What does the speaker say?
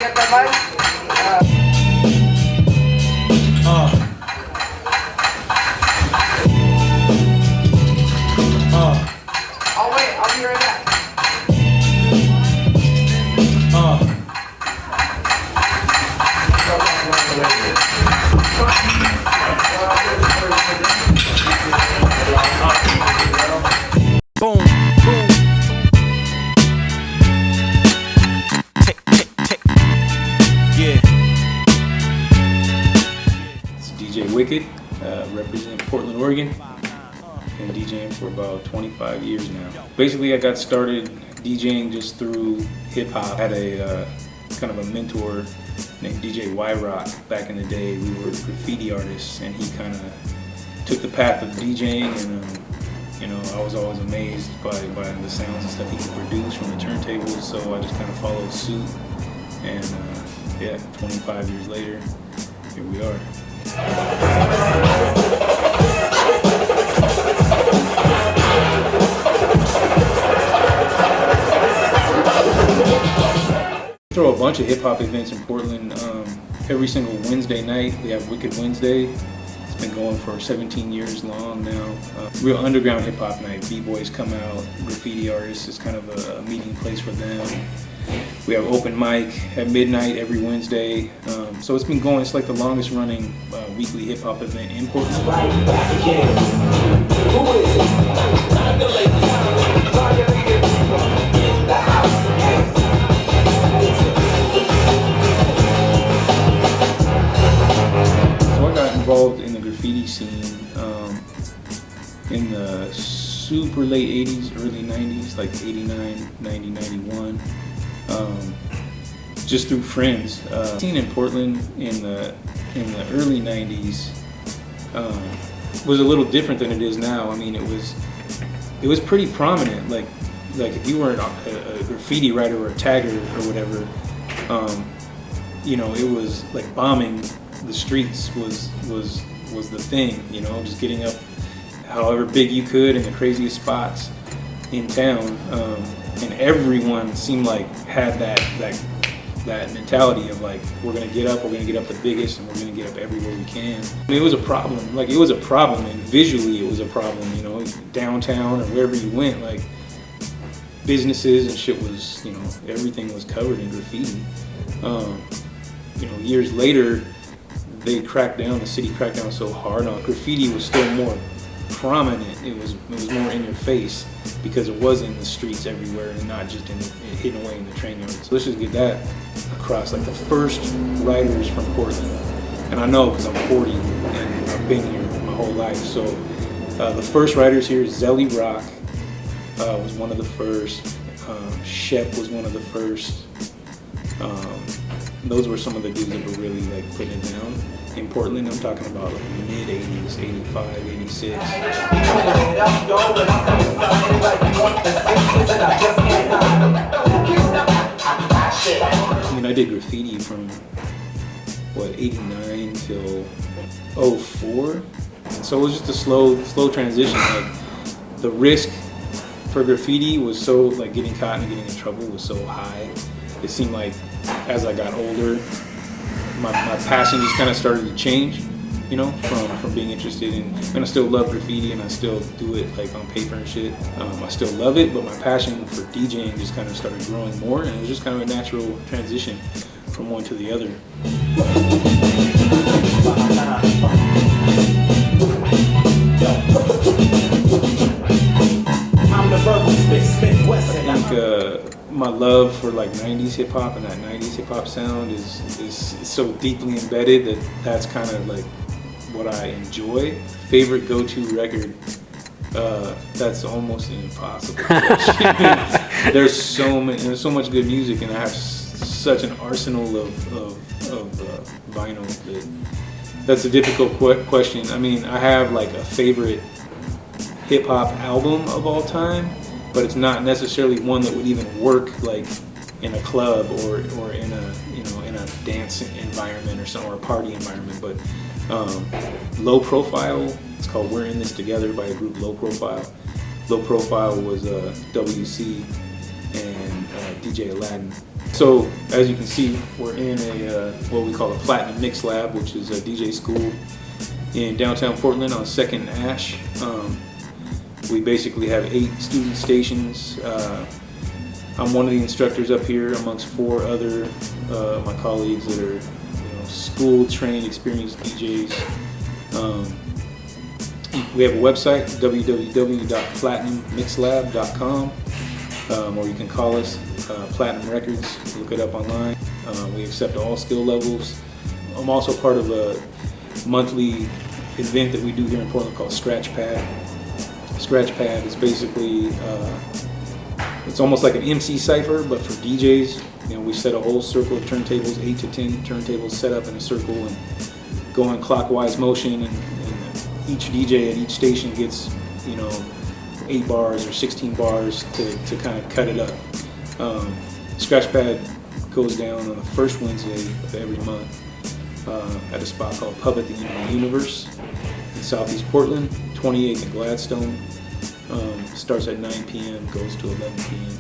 Get that mic? I'll wait. I'll be right back. Boom, boom. Tick, tick, tick. Yeah. It's DJ Wicked, representing Portland, Oregon. Been DJing for about 25 years now. Basically, I got started DJing just through hip hop. I had a kind of a mentor named DJ Y-Rock back in the day. We were graffiti artists, and he kind of took the path of DJing, and you know, I was always amazed by the sounds and stuff he could produce from the turntables. So I just kind of followed suit, and yeah, 25 years later, here we are. Throw a bunch of hip hop events in Portland. Every single Wednesday night we have Wicked Wednesday. It's been going for 17 years long now. Real underground hip hop night. B-boys come out, graffiti artists. It's kind of a meeting place for them. We have open mic at midnight every Wednesday. So it's been going. It's like the longest running weekly hip hop event in Portland. Involved in the graffiti scene in the super late 80s, early 90s, like 89, 90, 91, just through friends. Scene in Portland in the early 90s was a little different than it is now. I mean, it was pretty prominent. Like if you were a graffiti writer or a tagger or whatever, you know, it was like bombing the streets was the thing, you know, just getting up however big you could in the craziest spots in town, and everyone seemed like had that mentality of like, we're gonna get up the biggest, and we're gonna get up everywhere we can. I mean, it was a problem, and visually it was a problem, you know, downtown or wherever you went, like businesses and shit was, you know, everything was covered in graffiti. You know, years later, the city cracked down so hard on graffiti. Was still more prominent. It was more in your face because it was in the streets everywhere and not just hidden away in the train yards. So let's just get that across. Like the first writers from Portland, and I know because I'm 40 and I've been here my whole life. So the first writers here, Zelly Rock was one of the first. Shep was one of the first. Those were some of the dudes that were really like putting it down in Portland. I'm talking about like mid 80s, 85, 86. I mean, I did graffiti from what, 89 till 04, and so it was just a slow transition. Like the risk for graffiti was so, like, getting caught and getting in trouble was so high. It seemed like as I got older, my passion just kind of started to change, you know, from being interested in, and I still love graffiti and I still do it like on paper and shit. I still love it, but my passion for DJing just kind of started growing more, and it was just kind of a natural transition from one to the other. I think my love for like 90s hip hop and that 90s hip hop sound is so deeply embedded that that's kind of like what I enjoy. Favorite go-to record, that's almost an impossible question. There's so much good music, and I have such an arsenal of vinyl that's a difficult question. I mean, I have like a favorite hip hop album of all time, but it's not necessarily one that would even work like in a club or in a, you know, in a dance environment or a party environment. But Low Profile, it's called We're in This Together by a group, Low Profile. Low Profile was WC and DJ Aladdin. So as you can see, we're in a what we call a Platinum Mix Lab, which is a DJ school in downtown Portland on 2nd and Ash. We basically have 8 student stations. I'm one of the instructors up here amongst 4 other my colleagues that are school-trained, experienced DJs. We have a website, www.platinummixlab.com, or you can call us, Platinum Records, look it up online. We accept all skill levels. I'm also part of a monthly event that we do here in Portland called Scratch Pad. Scratch Pad is basically, it's almost like an MC cypher, but for DJs. We set a whole circle of turntables, 8 to 10 turntables set up in a circle and go in clockwise motion, and each DJ at each station gets 8 bars or 16 bars to kind of cut it up. Scratch Pad goes down on the first Wednesday of every month at a spot called Pub at the End of the Universe in Southeast Portland, 28th and Gladstone. Starts at 9 p.m., goes to 11 p.m.